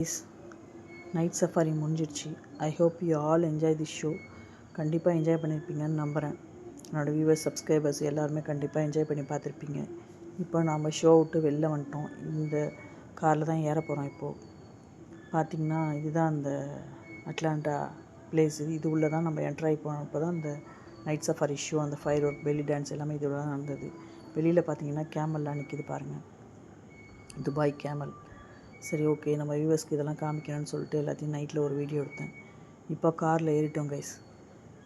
Guys, night safari முடிஞ்சிடுச்சு. I hope you all enjoy this show. கண்டிப்பாக enjoy பண்ணியிருப்பீங்கன்னு நம்புகிறேன். என்னோடய வியூவர்ஸ், சப்ஸ்கிரைபர்ஸ் எல்லாருமே கண்டிப்பாக என்ஜாய் பண்ணி பார்த்துருப்பீங்க. இப்போ நாம் ஷோ விட்டு வெளில வந்துட்டோம். இந்த காரில் தான் ஏற போகிறோம். இப்போது பார்த்திங்கன்னா இதுதான் அந்த அட்லாண்டா பிளேஸு. இது உள்ளே தான் நம்ம என்ட்ரு ஆகி போனோம். இப்போ தான் அந்த நைட் சஃபாரி ஷோ, அந்த ஃபயர் ஒர்க், பெல்லி டான்ஸ் எல்லாமே இதோட தான் நடந்தது. வெளியில் பார்த்திங்கன்னா கேமல்லாம் நிற்கிது பாருங்கள், துபாய் கேமல். சரி, ஓகே, நம்ம வியூவர்ஸ்க்கு இதெல்லாம் காமிக்கணும்னு சொல்லிட்டு எல்லாத்தையும் நைட்டில் ஒரு வீடியோ எடுத்தேன். இப்போ காரில் ஏறிட்டோம் கைஸ்.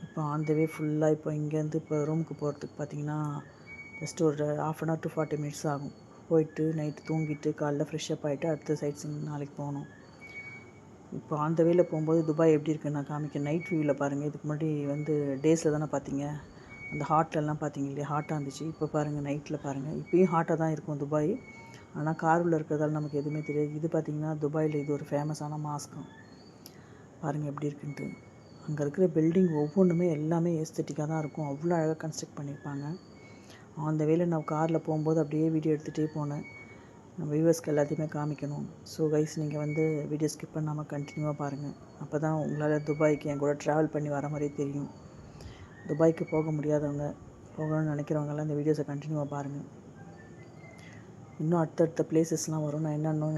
இப்போ ஆன் த வே ஃபுல்லாக இப்போ இங்கேருந்து இப்போ ரூமுக்கு போகிறதுக்கு பார்த்திங்கன்னா ஜஸ்ட் ஒரு 1/2 to 40 minutes ஆகும். போயிட்டு நைட்டு தூங்கிட்டு காலைல ஃப்ரெஷ்அப் ஆகிட்டு அடுத்த சைட் சீயிங் நாளைக்கு போகணும். இப்போ ஆன் த வேல போகும்போது துபாய் எப்படி இருக்குன்னு நான் காமிக்க. நைட் வியூவில் பாருங்கள். இதுக்கு முன்னாடி டேஸில் தானே பார்த்தீங்க, அந்த ஹாட்லலாம் பார்த்தீங்க இல்லையா, ஹாட்டாக இருந்துச்சு. இப்போ பாருங்கள், நைட்டில் பாருங்கள். இப்போயும் ஹாட்டாக தான் இருக்கும் துபாய். ஆனால் காருள்ள இருக்கிறதால நமக்கு எதுவுமே தெரியாது. இது பார்த்திங்கன்னா துபாயில் இது ஒரு ஃபேமஸான மாஸ்க்கும். பாருங்கள் எப்படி இருக்குன்ட்டு. அங்கே இருக்கிற பில்டிங் ஒவ்வொன்றுமே எல்லாமே ஏஸ்தட்டிக்காக தான் இருக்கும். அவ்வளோ அழகாக கன்ஸ்ட்ரக்ட் பண்ணியிருப்பாங்க. அந்த வேலை நான் காரில் போகும்போது அப்படியே வீடியோ எடுத்துகிட்டே போனேன். நம்ம வியூவர்ஸ்க்கு எல்லாத்தையுமே காமிக்கணும். ஸோ கைஸ், நீங்கள் வீடியோ ஸ்கிப் பண்ணாமல் கண்டினியூவாக பாருங்கள். அப்போ தான் உங்களால் துபாய்க்கு என் கூட ட்ராவல் பண்ணி வர மாதிரியே தெரியும். துபாய்க்கு போக முடியாதவங்க, போகணும்னு நினைக்கிறவங்கெல்லாம் இந்த வீடியோஸை கண்டினியூவாக பாருங்கள். இன்னும் அடுத்தடுத்த பிளேசஸ்லாம் வரும். நான்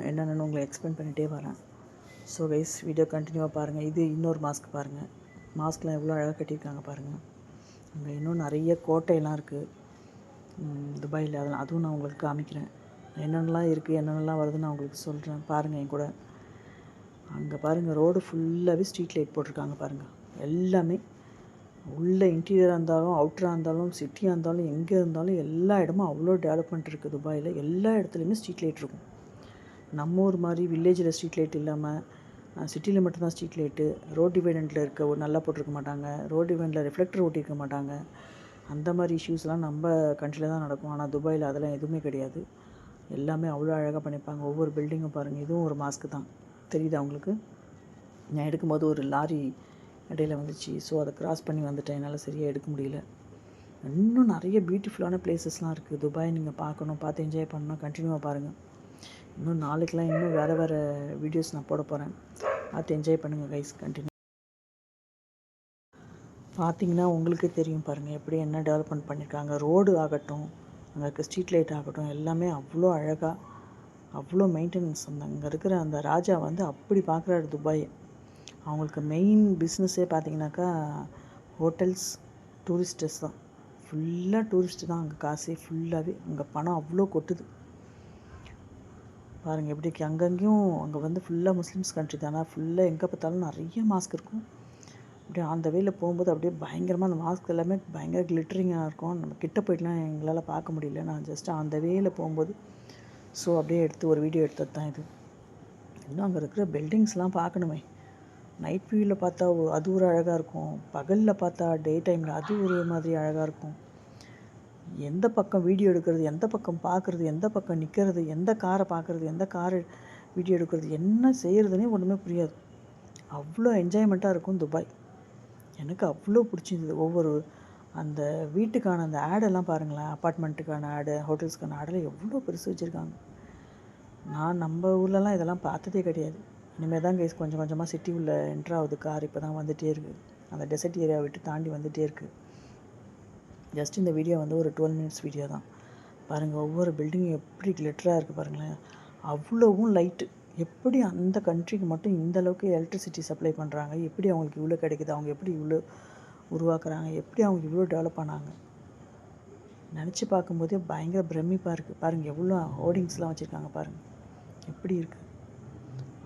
என்னென்னு உங்களை எக்ஸ்பிளைன் பண்ணிகிட்டே வரேன். ஸோ கைஸ், வீடியோ கண்டினியூவாக பாருங்கள். இது இன்னொரு மாஸ்க் பாருங்கள். மாஸ்க்லாம் எவ்வளோ அழகாக கட்டியிருக்காங்க பாருங்கள். அங்கே இன்னும் நிறைய கோட்டையெல்லாம் இருக்குது துபாயில். அதுவும் நான் உங்களுக்கு காமிக்கிறேன். என்னென்னலாம் இருக்குது, என்னென்னலாம் வருதுன்னு நான் உங்களுக்கு சொல்கிறேன். பாருங்கள் என் கூட. அங்கே பாருங்கள், ரோடு ஃபுல்லாகவே ஸ்ட்ரீட் லைட் போட்டிருக்காங்க பாருங்கள். எல்லாமே உள்ளே இன்டீரியராக இருந்தாலும் அவுட்டராக இருந்தாலும் சிட்டியாக இருந்தாலும் எங்கே இருந்தாலும் எல்லா இடமும் அவ்வளோ டெவலப்மெண்ட் இருக்குது துபாயில். எல்லா இடத்துலையுமே ஸ்ட்ரீட் லைட் இருக்கும். நம்ம ஊர் மாதிரி வில்லேஜில் ஸ்ட்ரீட் லைட் இல்லாமல் சிட்டியில் மட்டும்தான் ஸ்ட்ரீட் லைட்டு. ரோட் டிவைடண்டில் இருக்க நல்லா போட்டிருக்க மாட்டாங்க. ரோட் டிவைடண்டில் ரிஃப்ளெக்டர் ஓட்டியிருக்க மாட்டாங்க. அந்த மாதிரி இஷ்யூஸ்லாம் நம்ம கண்ட்ரியில் தான் நடக்கும். ஆனால் துபாயில் அதெல்லாம் எதுவுமே கிடையாது. எல்லாமே அவ்வளோ அழகாக பண்ணியிருப்பாங்க. ஒவ்வொரு பில்டிங்கும் பாருங்கள். இதுவும் ஒரு மாஸ்க்கு தான், தெரியுதா உங்களுக்கு? நான் எடுக்கும்போது ஒரு லாரி இடையில வந்துச்சு. ஸோ அதை க்ராஸ் பண்ணி வந்துட்டேன். என்னால் சரியாக எடுக்க முடியல. இன்னும் நிறைய பியூட்டிஃபுல்லான பிளேசஸ்லாம் இருக்குது துபாய். நீங்கள் பார்க்கணும், பார்த்து என்ஜாய் பண்ணணும். கண்டினியூவாக பாருங்கள். இன்னும் நாளைக்கெலாம் இன்னும் வேறு வீடியோஸ் நான் போட போகிறேன். பார்த்து என்ஜாய் பண்ணுங்கள் கைஸ். கண்டினியூ பார்த்தீங்கன்னா உங்களுக்கே தெரியும் பாருங்கள் எப்படி என்ன டெவலப்மெண்ட் பண்ணியிருக்காங்க. ரோடு ஆகட்டும், அங்கே இருக்க ஸ்ட்ரீட் லைட் ஆகட்டும், எல்லாமே அவ்வளோ அழகாக, அவ்வளோ மெயின்டெனன்ஸ். அங்கே இருக்கிற அந்த ராஜா அப்படி பார்க்குறாரு துபாயை. அவங்களுக்கு மெயின் பிஸ்னஸே பார்த்திங்கனாக்கா ஹோட்டல்ஸ், டூரிஸ்டர்ஸ் தான். ஃபுல்லாக டூரிஸ்ட்டு தான் அங்கே காசே. ஃபுல்லாகவே அங்கே பணம் அவ்வளோ கொட்டுது பாருங்கள் எப்படி. அங்கங்கேயும் அங்கே ஃபுல்லாக முஸ்லீம்ஸ் கண்ட்ரி தானே. ஃபுல்லாக எங்கே பார்த்தாலும் நிறைய மாஸ்க் இருக்கும். அப்படியே அந்த வேயில் போகும்போது அப்படியே பயங்கரமாக அந்த மாஸ்க் எல்லாமே பயங்கர கிளிட்டரிங்காக இருக்கும். நம்ம கிட்ட போய்ட்டுலாம் எங்களால் பார்க்க முடியல. நான் ஜஸ்ட்டு அந்த வேயில் போகும்போது ஸோ அப்படியே எடுத்து ஒரு வீடியோ எடுத்தது தான் இது. இன்னும் அங்கே இருக்கிற பில்டிங்ஸ்லாம் பார்க்கணுமே. நைட் வியூவில் பார்த்தா அது ஒரு அழகாக இருக்கும். பகலில் பார்த்தா டே டைமில் அது ஒரு மாதிரி அழகாக இருக்கும். எந்த பக்கம் வீடியோ எடுக்கிறது, எந்த பக்கம் பார்க்குறது, எந்த பக்கம் நிற்கிறது, எந்த காரை பார்க்குறது, எந்த காரை வீடியோ எடுக்கிறது, என்ன செய்கிறதுனே ஒன்றுமே புரியாது. அவ்வளோ என்ஜாய்மெண்ட்டாக இருக்கும் துபாய். எனக்கு அவ்வளோ பிடிச்சிருந்தது. ஒவ்வொரு அந்த வீட்டுக்கான அந்த ஆடெல்லாம் பாருங்களேன். அப்பார்ட்மெண்ட்டுக்கான ஆடு, ஹோட்டல்ஸ்க்கான ஆடெல்லாம் எவ்வளோ பெருசு வச்சுருக்காங்க. நான் நம்ம ஊர்லலாம் இதெல்லாம் பார்த்ததே கிடையாது. இனிமேல் தான் கைஸ் கொஞ்சம் கொஞ்சமாக சிட்டி உள்ள என்ட்ராகுது கார். இப்போ தான் வந்துகிட்டே இருக்குது. அந்த டெசர்ட் ஏரியா விட்டு தாண்டி வந்துகிட்டே இருக்குது. ஜஸ்ட் இந்த வீடியோ ஒரு 12 minutes வீடியோ தான். பாருங்கள், ஒவ்வொரு பில்டிங்கும் எப்படி கிளிட்டராக இருக்குது பாருங்களேன். அவ்வளோவும் லைட்டு. எப்படி அந்த கண்ட்ரிக்கு மட்டும் இந்த அளவுக்கு எலக்ட்ரிசிட்டி சப்ளை பண்ணுறாங்க? எப்படி அவங்களுக்கு இவ்வளோ கிடைக்குது? அவங்க எப்படி இவ்வளோ உருவாக்குறாங்க? எப்படி அவங்க இவ்வளோ டெவலப் ஆனாங்க? நினச்சி பார்க்கும்போதே பயங்கர பிரமிப்பாக இருக்குது. பாருங்கள், எவ்வளோ ஹோர்டிங்ஸ்லாம் வச்சுருக்காங்க பாருங்கள், எப்படி இருக்குது.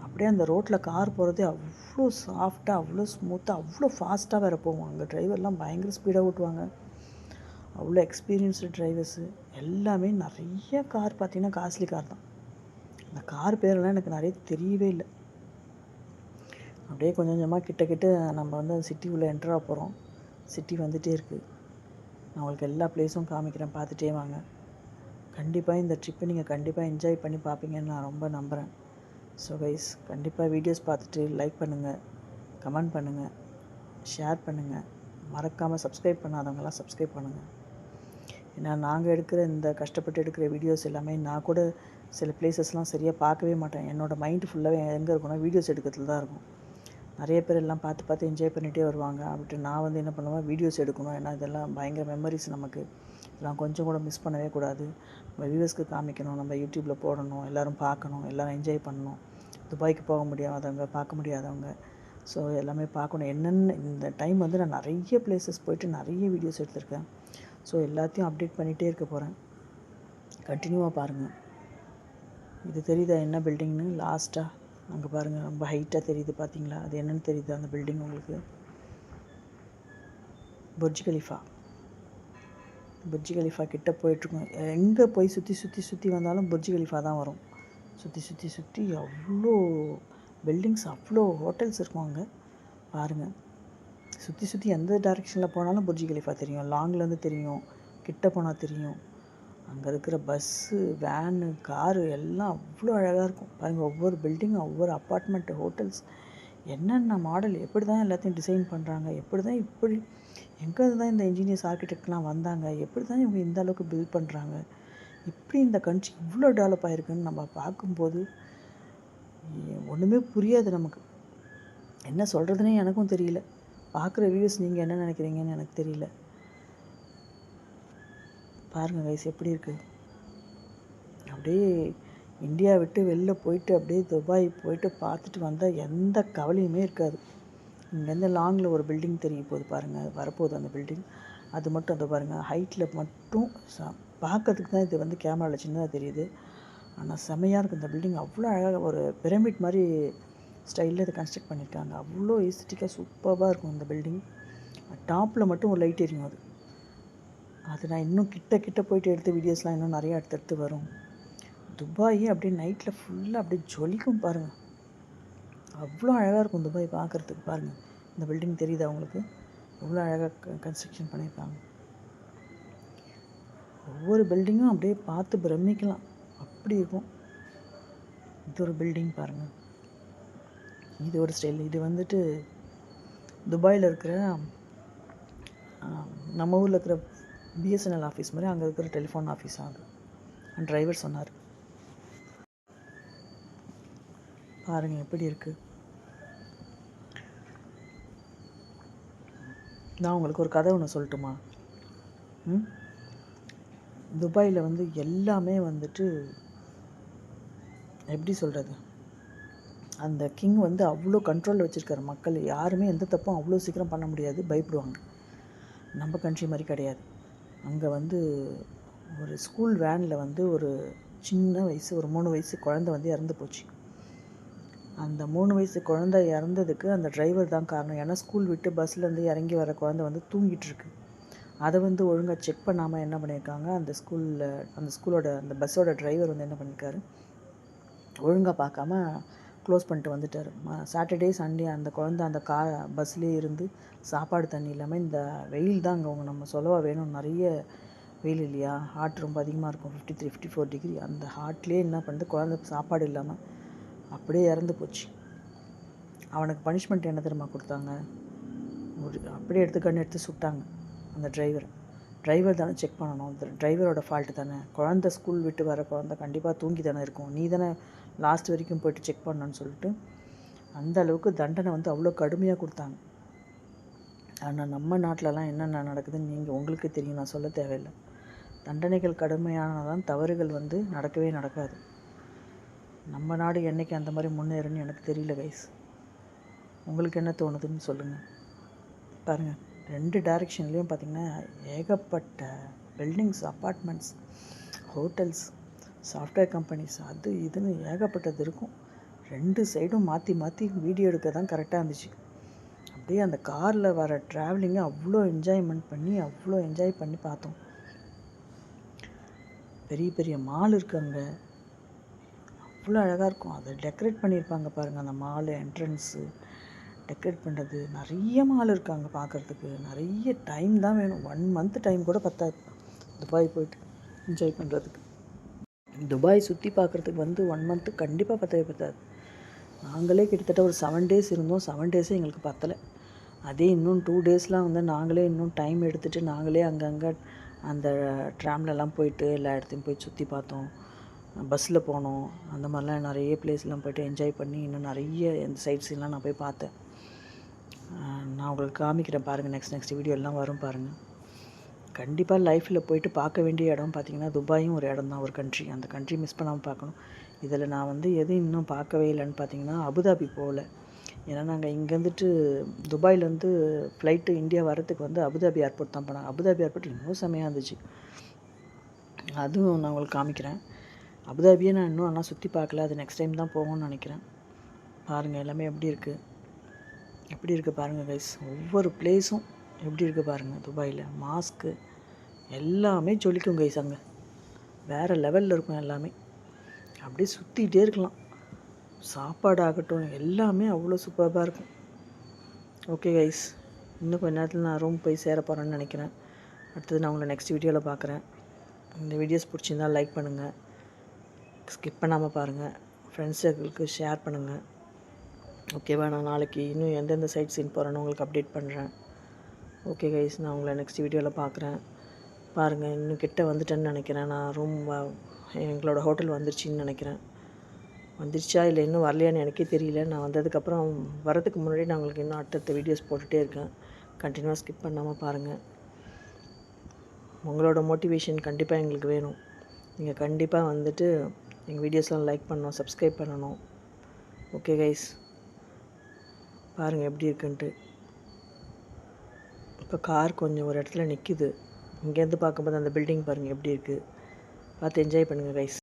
அப்படியே அந்த ரோட்டில் கார் போகிறதே அவ்வளோ சாஃப்டாக, அவ்வளோ ஸ்மூத்தாக, அவ்வளோ ஃபாஸ்ட்டாக வேறு போவோம். அங்கே டிரைவர்லாம் பயங்கர ஸ்பீடாக ஓட்டுவாங்க. அவ்வளோ எக்ஸ்பீரியன்ஸ்டு டிரைவர்ஸு. எல்லாமே நிறைய கார் பார்த்திங்கன்னா காஸ்ட்லி கார் தான். அந்த கார் பேரெல்லாம் எனக்கு நிறைய தெரியவே இல்லை. அப்படியே கொஞ்சம் கொஞ்சமாக கிட்ட நம்ம சிட்டி உள்ளே என்ட்ராக போகிறோம். சிட்டி வந்துகிட்டே இருக்குது. நான் உங்களுக்கு எல்லா பிளேஸும் காமிக்கிறேன், பார்த்துட்டே வாங்க. கண்டிப்பாக இந்த ட்ரிப்பை நீங்கள் கண்டிப்பாக என்ஜாய் பண்ணி பார்ப்பீங்கன்னு நான் ரொம்ப நம்புகிறேன். ஸோ கைஸ், கண்டிப்பாக வீடியோஸ் பார்த்துட்டு லைக் பண்ணுங்கள், கமெண்ட் பண்ணுங்கள், ஷேர் பண்ணுங்கள். மறக்காமல் சப்ஸ்கிரைப் பண்ணாதவங்களாம் சப்ஸ்கிரைப் பண்ணுங்கள். ஏன்னா நாங்கள் எடுக்கிற இந்த கஷ்டப்பட்டு எடுக்கிற வீடியோஸ் எல்லாமே நான் கூட சில பிளேசஸ்லாம் சரியாக பார்க்கவே மாட்டேன். என்னோடய மைண்டு ஃபுல்லாகவே எங்கே இருக்குன்னா வீடியோஸ் எடுக்கிறதுல தான் இருக்கும். நிறைய பேர் எல்லாம் பார்த்து பார்த்து என்ஜாய் பண்ணிகிட்டே வருவாங்க. அப்படின்ட்டு நான் வந்து என்ன பண்ணுவேன், வீடியோஸ் எடுக்கணும். ஏன்னா இதெல்லாம் பயங்கர மெமரிஸ் நமக்கு. இதெல்லாம் கொஞ்சம் கூட மிஸ் பண்ணவே கூடாது. நம்ம வியூவர்ஸ்க்கு காமிக்கணும், நம்ம யூடியூப்பில் போடணும், எல்லோரும் பார்க்கணும், எல்லோரும் என்ஜாய் பண்ணணும். துபாய்க்கு போக முடியாதவங்க, பார்க்க முடியாதவங்க, ஸோ எல்லாமே பார்க்கணும். என்னென்ன இந்த டைம் வந்து நான் நிறைய பிளேசஸ் போயிட்டு நிறைய வீடியோஸ் எடுத்திருக்கேன். ஸோ எல்லாத்தையும் அப்டேட் பண்ணிகிட்டே இருக்க போகிறேன். கண்டினியூவாக பாருங்கள். இது தெரியுதா என்ன பில்டிங்னு? லாஸ்ட்டாக அங்கே பாருங்கள், ரொம்ப ஹைட்டாக தெரியுது பார்த்தீங்களா? அது என்னென்னு தெரியுது அந்த பில்டிங் உங்களுக்கு? Burj Khalifa. புர்ஜ் கலிஃபா கிட்டே போயிட்டுருக்கோம். எங்கே போய் சுற்றி வந்தாலும் புர்ஜ் கலிஃபா தான் வரும். சுற்றி அவ்வளோ பில்டிங்ஸ், அவ்வளோ ஹோட்டல்ஸ் இருக்கும் அங்கே பாருங்கள். சுற்றி எந்த டைரெக்ஷனில் போனாலும் புர்ஜ் கலிஃபா தெரியும். லாங்லேருந்து தெரியும், கிட்ட போனால் தெரியும். அங்கே இருக்கிற பஸ்ஸு, வேனு, காரு எல்லாம் அவ்வளோ அழகாக இருக்கும் பாருங்கள். ஒவ்வொரு பில்டிங்கும், ஒவ்வொரு அப்பார்ட்மெண்ட்டு, ஹோட்டல்ஸ், என்னென்ன மாடல், எப்படி தான் எல்லாத்தையும் டிசைன் பண்ணுறாங்க, எப்படி தான் இப்படி எங்கே தான் இந்த இன்ஜினியர்ஸ் ஆர்கிடெக்ட்லாம் வந்தாங்க, எப்படி தான் இவங்க இந்த அளவுக்கு பில்ட் பண்ணுறாங்க, இப்படி இந்த கண்ட்ரி இவ்வளோ டெவலப் ஆகிருக்குன்னு நம்ம பார்க்கும்போது ஒன்றுமே புரியாது நமக்கு. என்ன சொல்கிறதுனே எனக்கும் தெரியல. பார்க்குற வியூஸ் நீங்கள் என்ன நினைக்கிறீங்கன்னு எனக்கு தெரியல. பாருங்கள் கைஸ் எப்படி இருக்குது. அப்படியே இந்தியா விட்டு வெளில போயிட்டு அப்படியே துபாய் போயிட்டு பார்த்துட்டு வந்தால் எந்த கவலையுமே இருக்காது. இங்கேருந்து லாங்கில் ஒரு பில்டிங் தெரிய போகுது பாருங்கள், வரப்போகுது அந்த பில்டிங். அது மட்டும் அதை பாருங்கள், ஹைட்டில் மட்டும் பார்க்கறதுக்கு தான் இது வந்து கேமராவில் சின்னதாக தெரியுது. ஆனால் செமையாக இருக்குது இந்த பில்டிங். அவ்வளோ அழகாக ஒரு பிரமிட் மாதிரி ஸ்டைலில் இதை கன்ஸ்ட்ரக்ட் பண்ணியிருக்காங்க. அவ்வளோ ஏஸ்தட்டிக்காக சூப்பராக இருக்கும் இந்த பில்டிங். டாப்பில் மட்டும் ஒரு லைட் எரியும். அது நான் இன்னும் கிட்ட போயிட்டு எடுத்த வீடியோஸ்லாம் இன்னும் நிறையா எடுத்து வரும். துபாய் அப்படியே நைட்டில் ஃபுல்லாக அப்படியே ஜொலிக்கும் பாருங்கள். அவ்வளோ அழகாக இருக்கும் துபாய் பார்க்குறதுக்கு. பாருங்கள் இந்த பில்டிங் தெரியுது அவங்களுக்கு எவ்வளோ அழகாக கன்ஸ்ட்ரக்ஷன் பண்ணியிருக்காங்க. ஒவ்வொரு பில்டிங்கும் அப்படியே பார்த்து பிரமிக்கலாம், அப்படி இருக்கும். இது ஒரு பில்டிங் பாருங்கள், இது ஒரு ஸ்டைல். இது வந்துட்டு துபாயில் இருக்கிற நம்ம ஊரில் இருக்கிற பிஎஸ்என்எல் ஆஃபீஸ் மாதிரி அங்கே இருக்கிற டெலிஃபோன் ஆஃபீஸ் ஆகுது. டிரைவர் சொன்னார். பாருங்கள் எப்படி இருக்குது. நான் உங்களுக்கு ஒரு கதை ஒன்று சொல்லட்டுமா? துபாயில் வந்து எல்லாமே வந்துட்டு எப்படி சொல்கிறது, அந்த கிங் வந்து அவ்வளோ கண்ட்ரோலில் வச்சுருக்காரு. மக்கள் யாருமே எந்த தப்பும் அவ்வளோ சீக்கிரம் பண்ண முடியாது, பயப்படுவாங்க. நம்ம கண்ட்ரி மாதிரி கிடையாது. அங்கே வந்து ஒரு ஸ்கூல் வேனில் வந்து ஒரு சின்ன வயசு, ஒரு 3 வயசு குழந்தை வந்து இறந்து போச்சு. அந்த 3 வயசு குழந்தை இறந்ததுக்கு அந்த டிரைவர் தான் காரணம். ஏன்னா ஸ்கூல் விட்டு பஸ்லேருந்து இறங்கி வர குழந்தை வந்து தூங்கிட்டுருக்கு. அதை வந்து ஒழுங்காக செக் பண்ணாமல் என்ன பண்ணியிருக்காங்க, அந்த ஸ்கூலோட அந்த பஸ்ஸோட டிரைவர் வந்து என்ன பண்ணியிருக்காரு, ஒழுங்காக பார்க்காம க்ளோஸ் பண்ணிட்டு வந்துட்டார். சாட்டர்டே சண்டே அந்த குழந்தை அந்த பஸ்லேயே இருந்து சாப்பாடு தண்ணி இல்லாமல், இந்த வெயில் தான் அங்கே நம்ம சொல்லவா வேணும், நிறைய வெயில் இல்லையா, ஹாட் ரொம்ப அதிகமாக இருக்கும், 53-54 டிகிரி. அந்த ஹாட்லேயே என்ன பண்ணுது, குழந்தை சாப்பாடு இல்லாமல் அப்படியே இறந்து போச்சு. அவனுக்கு பனிஷ்மெண்ட் என்ன தெரியுமா கொடுத்தாங்க, அப்படியே எடுத்து சுட்டாங்க அந்த டிரைவர் தானே செக் பண்ணணும், டிரைவரோட ஃபால்ட்டு தானே. குழந்தை ஸ்கூல் விட்டு வர குழந்தை கண்டிப்பாக தூங்கி தானே இருக்கும், நீ தானே லாஸ்ட் வரைக்கும் போய்ட்டு செக் பண்ணணுன்னு சொல்லிட்டு அந்த அளவுக்கு தண்டனை வந்து அவ்வளோ கடுமையாக கொடுத்தாங்க. ஆனால் நம்ம நாட்டிலலாம் என்னென்ன நடக்குதுன்னு உங்களுக்கு தெரியும், நான் சொல்ல தேவையில்லை. தண்டனைகள் கடுமையானதான் தவறுகள் வந்து நடக்கவே நடக்காது. நம்ம நாடு என்றைக்கு அந்த மாதிரி முன்னேறுன்னு எனக்கு தெரியல கைஸ். உங்களுக்கு என்ன தோணுதுன்னு சொல்லுங்கள். பாருங்கள் 2 டைரெக்ஷன்லேயும் பார்த்திங்கன்னா ஏகப்பட்ட buildings, apartments, hotels, software companies, அது இதுன்னு ஏகப்பட்டது இருக்கும். 2 சைடும் மாற்றி வீடியோ எடுக்க தான் கரெக்டாக இருந்துச்சு. அப்படியே அந்த காரில் வர ட்ராவலிங்கை அவ்வளோ என்ஜாய் பண்ணி பார்த்தோம். பெரிய மால் இருக்குது அங்கே, அவ்வளோ அழகாக இருக்கும். அதை டெக்கரேட் பண்ணியிருப்பாங்க பாருங்கள், அந்த மால் என்ட்ரன்ஸு டெக்கரேட் பண்ணுறது. நிறைய மால் இருக்காங்க பார்க்குறதுக்கு. நிறைய டைம் தான் வேணும், 1 மந்த் டைம் கூட பத்தாது துபாய் போய்ட்டு என்ஜாய் பண்ணுறதுக்கு. துபாய் சுற்றி பார்க்குறதுக்கு வந்து 1 மந்த்து கண்டிப்பாக பத்தாது. நாங்களே கிட்டத்தட்ட ஒரு 7 டேஸ் இருந்தோம். 7 டேஸே எங்களுக்கு பத்தலை. அதே இன்னும் 2 டேஸ்லாம் வந்து நாங்களே இன்னும் டைம் எடுத்துகிட்டு நாங்களே அங்கங்கே அந்த ட்ராம்லலாம் போயிட்டு எல்லா இடத்தையும் போய் சுற்றி பார்த்தோம். பஸ்ஸில் போனோம். அந்த மாதிரிலாம் நிறைய பிளேஸ்லாம் போய்ட்டு என்ஜாய் பண்ணி இன்னும் நிறைய இந்த சைட் சீன்லாம் நான் போய் பார்த்தேன். நான் உங்களுக்கு காமிக்கிறேன் பாருங்கள். நெக்ஸ்ட் வீடியோ எல்லாம் வரும் பாருங்கள். கண்டிப்பாக லைஃப்பில் போயிட்டு பார்க்க வேண்டிய இடம் பார்த்திங்கன்னா துபாயும் ஒரு இடம் தான், ஒரு கண்ட்ரி. அந்த கண்ட்ரி மிஸ் பண்ணாமல் பார்க்கணும். இதில் நான் வந்து எதுவும் இன்னும் பார்க்கவே இல்லைன்னு பார்த்தீங்கன்னா அபுதாபி போகல. ஏன்னா நாங்கள் இங்கேருந்துட்டு துபாயிலேருந்து ஃப்ளைட்டு இந்தியா வரத்துக்கு வந்து அபுதாபி ஏர்போர்ட் தான் போனாங்க. அபுதாபி ஏர்போர்ட் இன்னும் செம்மையாக இருந்துச்சு. அதுவும் நான் உங்களுக்கு காமிக்கிறேன். அபுதாபியை நான் இன்னும் ஆனால் சுற்றி பார்க்கல. அது நெக்ஸ்ட் டைம் தான் போகணும்னு நினைக்கிறேன். பாருங்கள் எல்லாமே எப்படி இருக்குது பாருங்கள் கைஸ். ஒவ்வொரு பிளேஸும் எப்படி இருக்குது பாருங்கள். துபாயில் மாஸ்க்கு எல்லாமே ஜொலிக்கும் கைஸ். அங்கே வேறு லெவலில் இருக்கும் எல்லாமே. அப்படியே சுற்றிக்கிட்டே இருக்கலாம். சாப்பாடு ஆகட்டும் எல்லாமே அவ்வளோ சூப்பராக இருக்கும். ஓகே கைஸ், இன்னும் கொஞ்ச நேரத்தில் நான் ரூம் போய் சேர போகிறேன்னு நினைக்கிறேன். அடுத்தது நான் உங்களை நெக்ஸ்ட் வீடியோவில் பார்க்குறேன். இந்த வீடியோஸ் பிடிச்சிருந்தால் லைக் பண்ணுங்கள், ஸ்கிப் பண்ணாமல் பாருங்கள், ஃப்ரெண்ட்ஸுகளுக்கு ஷேர் பண்ணுங்கள். ஓகேவா? நான் நாளைக்கு இன்னும் எந்தெந்த சைட் சீன் போகிறேன்னு உங்களுக்கு அப்டேட் பண்ணுறேன். ஓகே கைஸ், நான் உங்களை நெக்ஸ்ட் வீடியோவில் பார்க்குறேன். பாருங்கள், இன்னும் கிட்ட வந்துட்டேன்னு நினைக்கிறேன். நான் ரூம் எங்களோட ஹோட்டல் வந்துருச்சின்னு நினைக்கிறேன். வந்துருச்சா இல்லை இன்னும் வரலையான்னு எனக்கே தெரியல. நான் வந்ததுக்கப்புறம் வரதுக்கு முன்னாடி நான் உங்களுக்கு இன்னும் அடுத்தடுத்த வீடியோஸ் போட்டுகிட்டே இருக்கேன். கண்டினியூவாக ஸ்கிப் பண்ணாமல் பாருங்கள். உங்களோட மோட்டிவேஷன் கண்டிப்பாக எங்களுக்கு வேணும். நீங்கள் கண்டிப்பாக வந்துட்டு எங்கள் வீடியோஸ்லாம் லைக் பண்ணணும், சப்ஸ்கிரைப் பண்ணணும். ஓகே கைஸ், பாருங்கள் எப்படி இருக்குன்ட்டு. இப்போ கார் கொஞ்சம் ஒரு இடத்துல நிற்கிது. இங்கேருந்து பார்க்கும்போது அந்த பில்டிங் பாருங்கள் எப்படி இருக்குது. பார்த்து என்ஜாய் பண்ணுங்கள் கைஸ்.